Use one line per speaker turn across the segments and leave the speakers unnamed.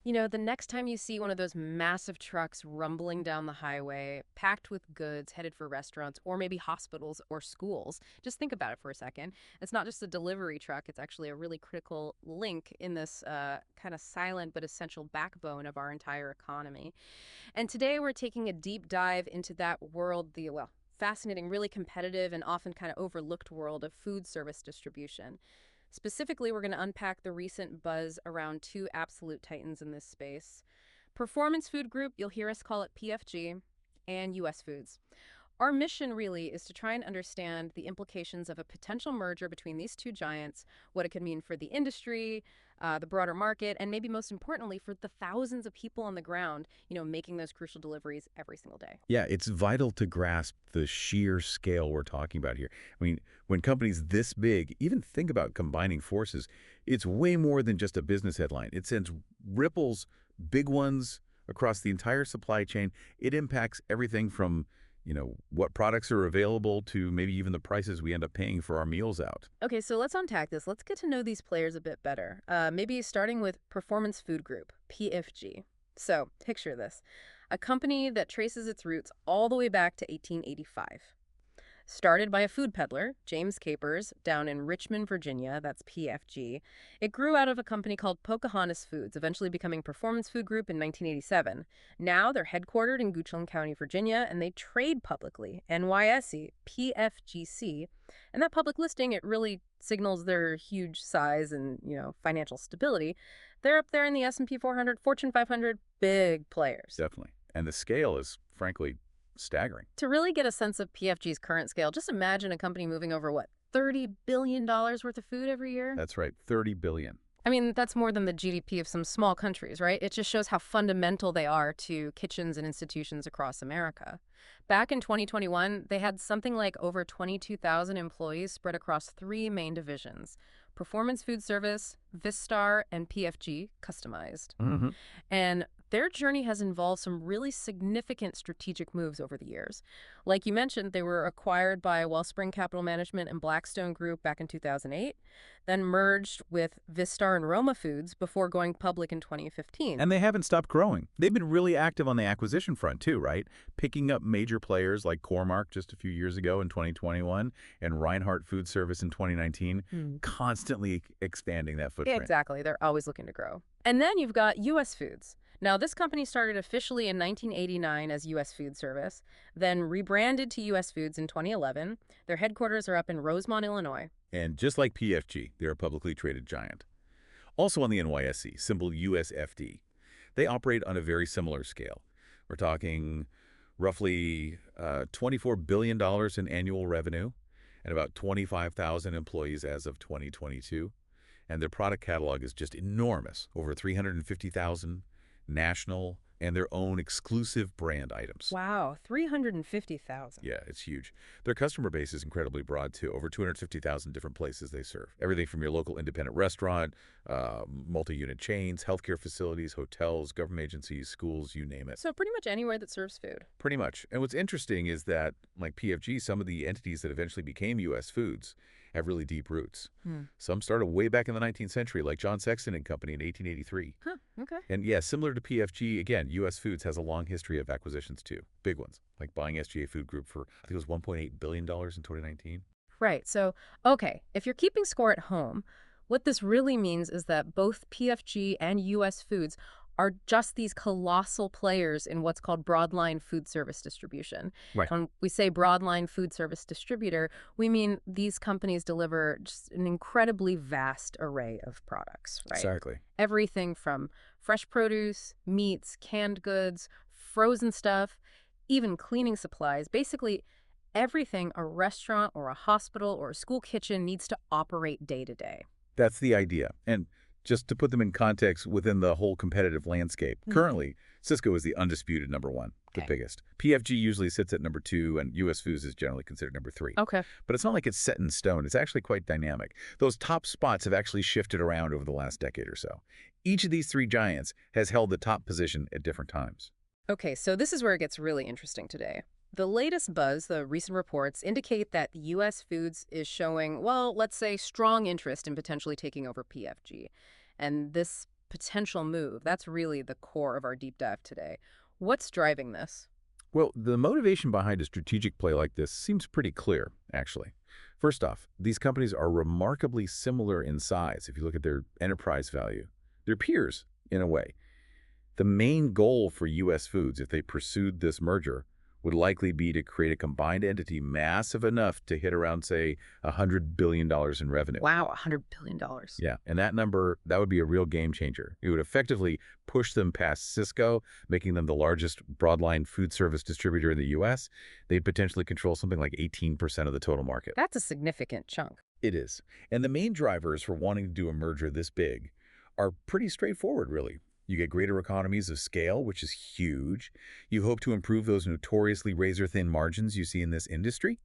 You know, the next time you see one of those massive trucks rumbling down the highway, packed with goods headed for restaurants or maybe hospitals or schools, just think about it for a second. It's not just a delivery truck, it's actually a really critical link in this kind of silent but essential backbone of our entire economy. And today we're taking a deep dive into that world, fascinating, really competitive, and often kind of overlooked world of food service distribution. Specifically, we're going to unpack the recent buzz around two absolute titans in this space. Performance Food Group, you'll hear us call it PFG, and US Foods. Our mission really is to try and understand the implications of a potential merger between these two giants, what it could mean for the industry, the broader market, and maybe most importantly for the thousands of people on the ground, making those crucial deliveries every single day.
Yeah, it's vital to grasp the sheer scale we're talking about here. I mean, when companies this big even think about combining forces, it's way more than just a business headline. It sends ripples, big ones, across the entire supply chain. It impacts everything from, what products are available to maybe even the prices we end up paying for our meals out.
Okay, so let's unpack this. Let's get to know these players a bit better. Maybe starting with Performance Food Group, PFG. So, picture this. A company that traces its roots all the way back to 1885. Started by a food peddler, James Capers, down in Richmond, Virginia, that's PFG. It grew out of a company called Pocahontas Foods, eventually becoming Performance Food Group in 1987. Now they're headquartered in Goochland County, Virginia, and they trade publicly, NYSE, PFGC. And that public listing, it really signals their huge size and, financial stability. They're up there in the S&P 400, Fortune 500, big players.
Definitely. And the scale is, frankly, staggering.
To really get a sense of PFG's current scale, just imagine a company moving over, what, $30 billion worth of food every year?
That's right, 30 billion.
I mean, that's more than the GDP of some small countries, right? It just shows how fundamental they are to kitchens and institutions across America. Back in 2021, they had something like over 22,000 employees spread across three main divisions: Performance Food Service, Vistar, and PFG, Customized. And their journey has involved some really significant strategic moves over the years. Like you mentioned, they were acquired by Wellspring Capital Management and Blackstone Group back in 2008, then merged with Vistar and Roma Foods before going public in 2015.
And they haven't stopped growing. They've been really active on the acquisition front too, right? Picking up major players like Cormark just a few years ago in 2021 and Reinhardt Food Service in 2019, constantly expanding that footprint.
Exactly. They're always looking to grow. And then you've got US Foods. Now, this company started officially in 1989 as US Food Service, then rebranded to US Foods in 2011. Their headquarters are up in Rosemont, Illinois.
And just like PFG, they're a publicly traded giant. Also on the NYSE, symbol USFD. They operate on a very similar scale. We're talking roughly $24 billion in annual revenue and about 25,000 employees as of 2022. And their product catalog is just enormous, over 350,000 national and their own exclusive brand items.
Wow, 350,000.
Yeah, it's huge. Their customer base is incredibly broad, too. Over 250,000 different places they serve. Everything from your local independent restaurant, multi-unit chains, healthcare facilities, hotels, government agencies, schools, you name it.
So pretty much anywhere that serves food.
Pretty much. And what's interesting is that, like PFG, some of the entities that eventually became U.S. Foods have really deep roots. Some started way back in the 19th century, like John Sexton and Company in 1883.
Okay.
And yeah, similar to PFG, again, U.S. Foods has a long history of acquisitions too. Big ones, like buying SGA Food Group for, I think it was $1.8 billion in 2019.
Right. So, okay, if you're keeping score at home, what this really means is that both PFG and US Foods are just these colossal players in what's called broadline food service distribution.
Right.
When we say broadline food service distributor, we mean these companies deliver just an incredibly vast array of products, right?
Exactly.
Everything from fresh produce, meats, canned goods, frozen stuff, even cleaning supplies. Basically, everything a restaurant or a hospital or a school kitchen needs to operate day to day.
That's the idea. And just to put them in context within the whole competitive landscape, currently, Cisco is the undisputed number one, the biggest. PFG usually sits at number 2, and U.S. Foods is generally considered number 3.
Okay.
But it's not like it's set in stone. It's actually quite dynamic. Those top spots have actually shifted around over the last decade or so. Each of these three giants has held the top position at different times.
Okay, so this is where it gets really interesting today. The latest buzz, the recent reports, indicate that U.S. Foods is showing, well, let's say, strong interest in potentially taking over PFG. And this potential move, that's really the core of our deep dive today. What's driving this?
Well, the motivation behind a strategic play like this seems pretty clear, actually. First off, these companies are remarkably similar in size if you look at their enterprise value. They're peers, in a way. The main goal for U.S. Foods, if they pursued this merger, would likely be to create a combined entity massive enough to hit around, say, $100 billion dollars in revenue.
Wow, $100 billion.
Yeah, and that number, that would be a real game changer. It would effectively push them past Cisco, making them the largest broadline food service distributor in the U.S. They'd potentially control something like 18% of the total market.
That's a significant chunk.
It is. And the main drivers for wanting to do a merger this big are pretty straightforward, really. You get greater economies of scale, which is huge. You hope to improve those notoriously razor-thin margins you see in this industry.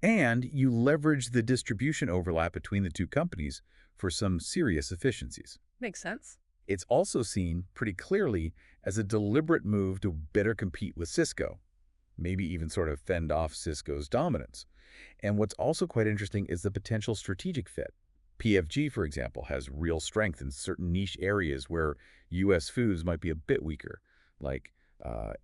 And you leverage the distribution overlap between the two companies for some serious efficiencies.
Makes sense.
It's also seen pretty clearly as a deliberate move to better compete with Cisco, maybe even sort of fend off Cisco's dominance. And what's also quite interesting is the potential strategic fit. PFG, for example, has real strength in certain niche areas where U.S. Foods might be a bit weaker, like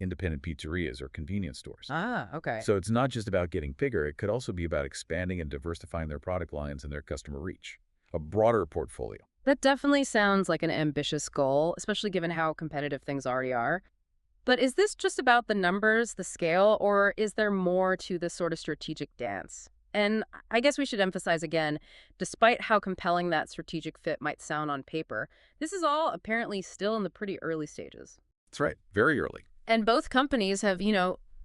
independent pizzerias or convenience stores.
Ah, okay.
So it's not just about getting bigger, it could also be about expanding and diversifying their product lines and their customer reach. A broader portfolio.
That definitely sounds like an ambitious goal, especially given how competitive things already are. But is this just about the numbers, the scale, or is there more to this sort of strategic dance? And I guess we should emphasize again, despite how compelling that strategic fit might sound on paper, this is all apparently still in the pretty early stages.
That's right, very early.
And both companies have,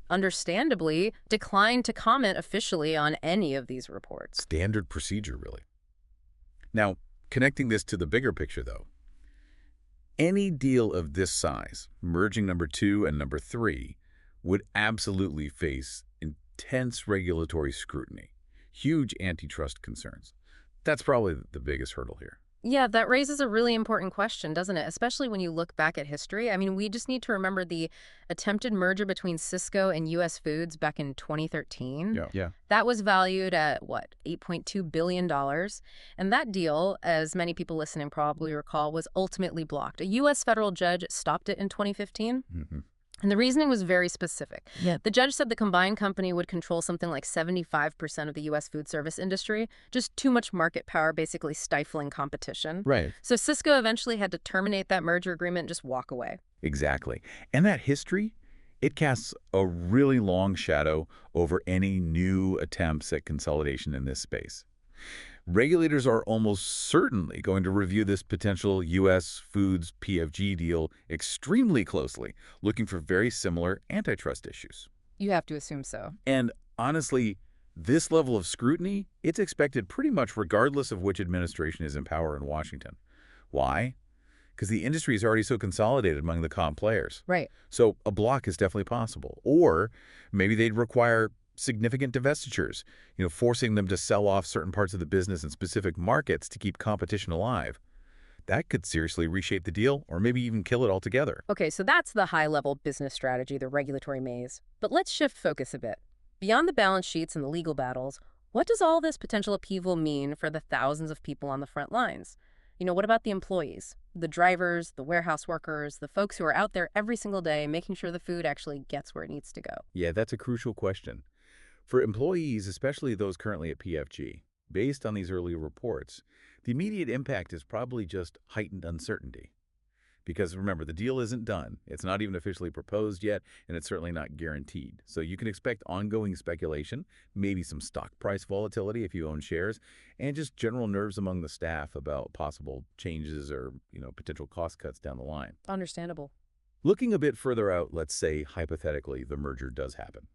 understandably declined to comment officially on any of these reports.
Standard procedure, really. Now, connecting this to the bigger picture, though, any deal of this size, merging number 2 and number 3, would absolutely face intense regulatory scrutiny, huge antitrust concerns. That's probably the biggest hurdle here.
Yeah, that raises a really important question, doesn't it? Especially when you look back at history. I mean, we just need to remember the attempted merger between Cisco and U.S. Foods back in 2013.
Yeah.
That was valued at, what, $8.2 billion. And that deal, as many people listening probably recall, was ultimately blocked. A U.S. federal judge stopped it in 2015.
Mm-hmm.
And the reasoning was very specific.
Yeah.
The judge said the combined company would control something like 75% of the U.S. food service industry, just too much market power, basically stifling competition.
Right.
So Cisco eventually had to terminate that merger agreement and just walk away.
Exactly. And that history, it casts a really long shadow over any new attempts at consolidation in this space. Regulators are almost certainly going to review this potential U.S. Foods PFG deal extremely closely, looking for very similar antitrust issues.
You have to assume so.
And honestly, this level of scrutiny, it's expected pretty much regardless of which administration is in power in Washington. Why? Because the industry is already so consolidated among the comp players.
Right.
So a block is definitely possible. Or maybe they'd require significant divestitures, forcing them to sell off certain parts of the business in specific markets to keep competition alive. That could seriously reshape the deal or maybe even kill it altogether.
Okay, so that's the high-level business strategy, the regulatory maze. But let's shift focus a bit. Beyond the balance sheets and the legal battles, what does all this potential upheaval mean for the thousands of people on the front lines? What about the employees? The drivers, the warehouse workers, the folks who are out there every single day making sure the food actually gets where it needs to go?
Yeah, that's a crucial question. For employees, especially those currently at PFG, based on these early reports, the immediate impact is probably just heightened uncertainty. Because remember, the deal isn't done. It's not even officially proposed yet, and it's certainly not guaranteed. So you can expect ongoing speculation, maybe some stock price volatility if you own shares, and just general nerves among the staff about possible changes or, potential cost cuts down the line.
Understandable.
Looking a bit further out, let's say hypothetically the merger does happen.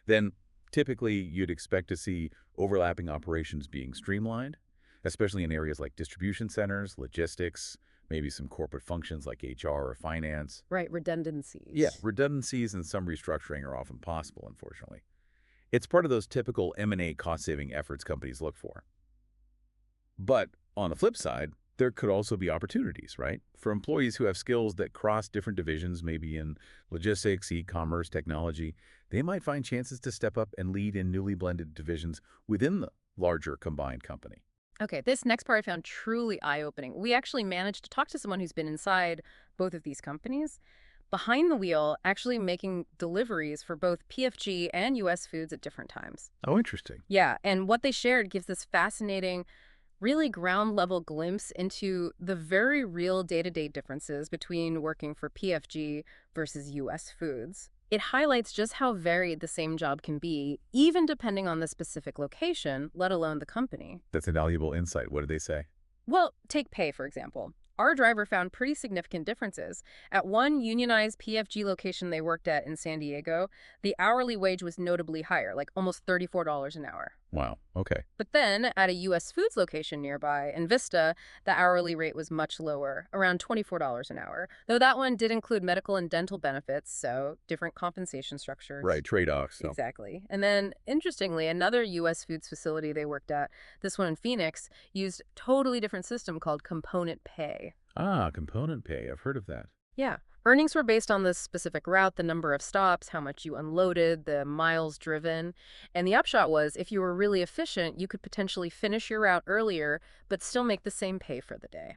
Then typically you'd expect to see overlapping operations being streamlined, especially in areas like distribution centers, logistics, maybe some corporate functions like HR or finance.
Right, redundancies.
Yeah, redundancies and some restructuring are often possible, unfortunately. It's part of those typical M&A cost-saving efforts companies look for. But on the flip side, there could also be opportunities, right? For employees who have skills that cross different divisions, maybe in logistics, e-commerce, technology, they might find chances to step up and lead in newly blended divisions within the larger combined company.
Okay, this next part I found truly eye-opening. We actually managed to talk to someone who's been inside both of these companies, behind the wheel, actually making deliveries for both PFG and US Foods at different times.
Oh, interesting.
Yeah, and what they shared gives this fascinating, really ground level glimpse into the very real day-to-day differences between working for PFG versus US Foods. It highlights just how varied the same job can be, even depending on the specific location, let alone the company.
That's a valuable insight. What did they say?
Well, take pay, for example. Our driver found pretty significant differences. At one unionized PFG location they worked at in San Diego, the hourly wage was notably higher, like almost $34 an hour.
Wow. Okay.
But then at a US Foods location nearby, in Vista, the hourly rate was much lower, around $24 an hour, though that one did include medical and dental benefits, so different compensation structures.
Right. Trade-offs. So.
Exactly. And then, interestingly, another US Foods facility they worked at, this one in Phoenix, used totally different system called component pay.
Ah, component pay. I've heard of that.
Yeah. Earnings were based on the specific route, the number of stops, how much you unloaded, the miles driven. And the upshot was if you were really efficient, you could potentially finish your route earlier, but still make the same pay for the day.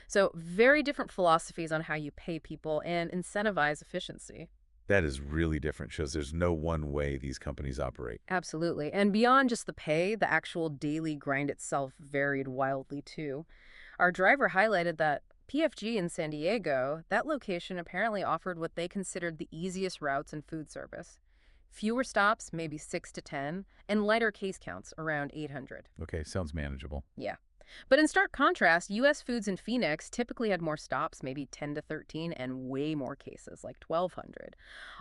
So, very different philosophies on how you pay people and incentivize efficiency.
That is really different. Shows there's no one way these companies operate.
Absolutely. And beyond just the pay, the actual daily grind itself varied wildly too. Our driver highlighted that PFG in San Diego, that location apparently offered what they considered the easiest routes in food service. Fewer stops, maybe 6 to 10, and lighter case counts, around 800.
Okay, sounds manageable.
Yeah. But in stark contrast, US Foods in Phoenix typically had more stops, maybe 10 to 13, and way more cases, like 1,200.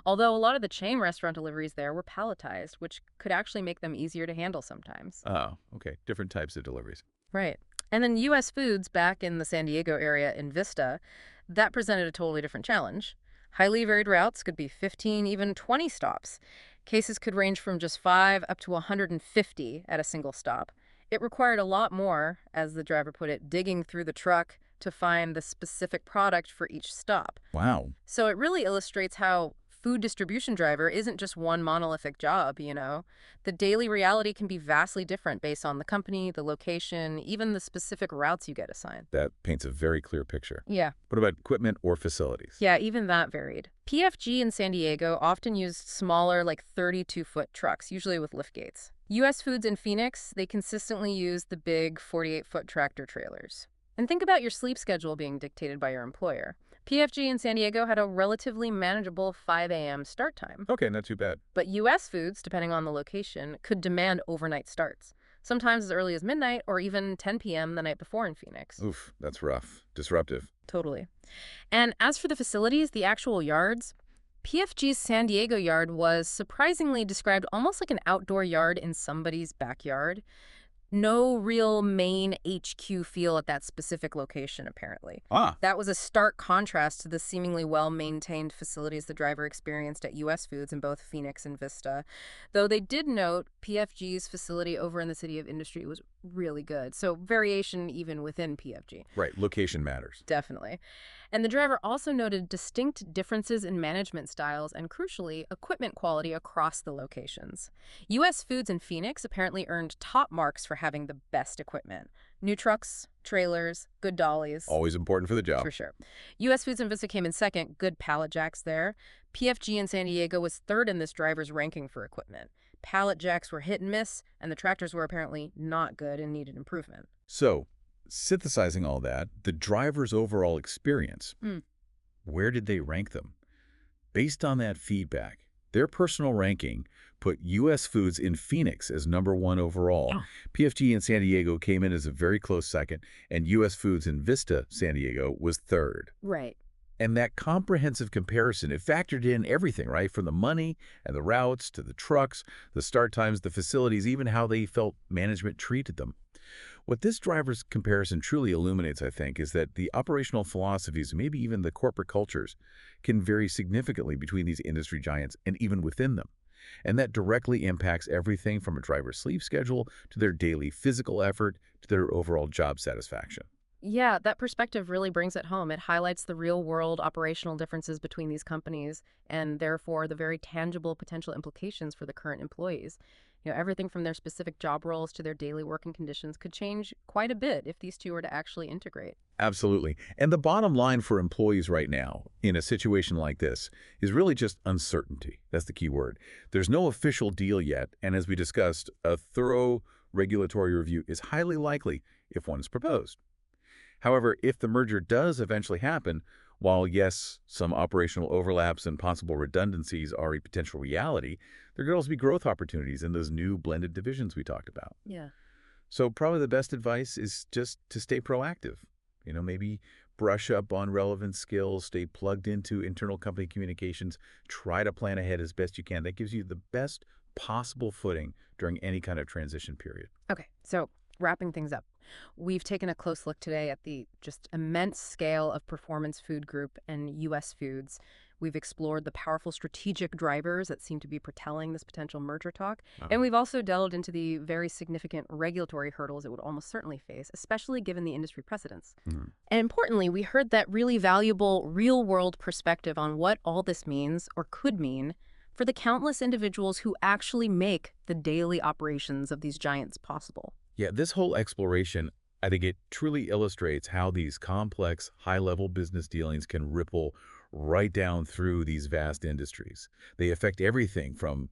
Although a lot of the chain restaurant deliveries there were palletized, which could actually make them easier to handle sometimes.
Oh, okay. Different types of deliveries.
Right. And then US Foods back in the San Diego area in Vista, that presented a totally different challenge. Highly varied routes could be 15, even 20 stops. Cases could range from just 5 up to 150 at a single stop. It required a lot more, as the driver put it, digging through the truck to find the specific product for each stop.
Wow.
So it really illustrates how food distribution driver isn't just one monolithic job, you know? The daily reality can be vastly different based on the company, the location, even the specific routes you get assigned.
That paints a very clear picture.
Yeah.
What about equipment or facilities?
Yeah, even that varied. PFG in San Diego often used smaller, like 32-foot trucks, usually with lift gates. US Foods in Phoenix, they consistently used the big 48-foot tractor trailers. And think about your sleep schedule being dictated by your employer. PFG in San Diego had a relatively manageable 5 a.m. start time.
Okay, not too bad.
But US Foods, depending on the location, could demand overnight starts, sometimes as early as midnight or even 10 p.m. the night before in Phoenix.
Oof, that's rough. Disruptive.
Totally. And as for the facilities, the actual yards, PFG's San Diego yard was surprisingly described almost like an outdoor yard in somebody's backyard. No real main HQ feel at that specific location, apparently.
Ah,
That was a stark contrast to the seemingly well-maintained facilities the driver experienced at US Foods in both Phoenix and Vista. Though they did note PFG's facility over in the City of Industry was really good. So variation even within PFG.
right. Location matters.
Definitely. And the driver also noted distinct differences in management styles and, crucially, equipment quality across the locations. US Foods in Phoenix apparently earned top marks for having the best equipment. New trucks, trailers, good dollies.
Always important for the job.
For sure. US Foods in Vista came in second, good pallet jacks there. PFG in San Diego was third in this driver's ranking for equipment. Pallet jacks were hit and miss, and the tractors were apparently not good and needed improvement.
So, synthesizing all that, the driver's overall experience, where did they rank them? Based on that feedback, their personal ranking put U.S. Foods in Phoenix as #1 overall.
Oh.
PFG in San Diego came in as a very close second, and U.S. Foods in Vista, San Diego, was third.
Right.
And that comprehensive comparison, it factored in everything, right? From the money and the routes to the trucks, the start times, the facilities, even how they felt management treated them. What this driver's comparison truly illuminates, I think, is that the operational philosophies, maybe even the corporate cultures, can vary significantly between these industry giants and even within them. And that directly impacts everything from a driver's sleep schedule to their daily physical effort to their overall job satisfaction.
Yeah, that perspective really brings it home. It highlights the real-world operational differences between these companies and therefore the very tangible potential implications for the current employees. Everything from their specific job roles to their daily working conditions could change quite a bit if these two were to actually integrate.
Absolutely. And the bottom line for employees right now in a situation like this is really just uncertainty. That's the key word. There's no official deal yet, and as we discussed, a thorough regulatory review is highly likely if one is proposed. However, if the merger does eventually happen, while yes, some operational overlaps and possible redundancies are a potential reality, there could also be growth opportunities in those new blended divisions we talked about.
Yeah.
So probably the best advice is just to stay proactive. Maybe brush up on relevant skills, stay plugged into internal company communications, try to plan ahead as best you can. That gives you the best possible footing during any kind of transition period.
Okay, so wrapping things up, we've taken a close look today at the just immense scale of Performance Food Group and U.S. Foods. We've explored the powerful strategic drivers that seem to be propelling this potential merger talk. And we've also delved into the very significant regulatory hurdles it would almost certainly face, especially given the industry precedents.
Mhm.
And importantly, we heard that really valuable real-world perspective on what all this means or could mean for the countless individuals who actually make the daily operations of these giants possible.
Yeah, this whole exploration, I think it truly illustrates how these complex, high-level business dealings can ripple right down through these vast industries. They affect everything from,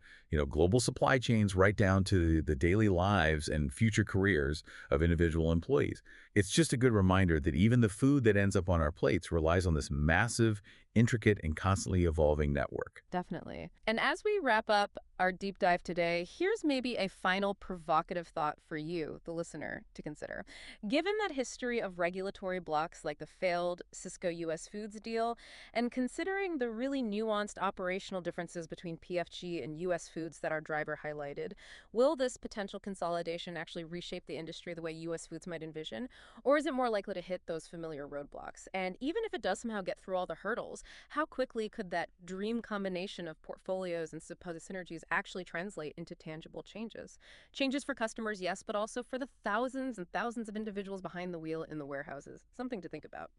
global supply chains right down to the daily lives and future careers of individual employees. It's just a good reminder that even the food that ends up on our plates relies on this massive, intricate, and constantly evolving network.
Definitely. And as we wrap up our deep dive today, here's maybe a final provocative thought for you, the listener, to consider. Given that history of regulatory blocks like the failed Cisco US Foods deal, and considering the really nuanced operational differences between PFG and US Foods that our driver highlighted, will this potential consolidation actually reshape the industry the way US Foods might envision? Or is it more likely to hit those familiar roadblocks? And even if it does somehow get through all the hurdles, how quickly could that dream combination of portfolios and supposed synergies actually translate into tangible changes? Changes for customers, yes, but also for the thousands and thousands of individuals behind the wheel in the warehouses. Something to think about.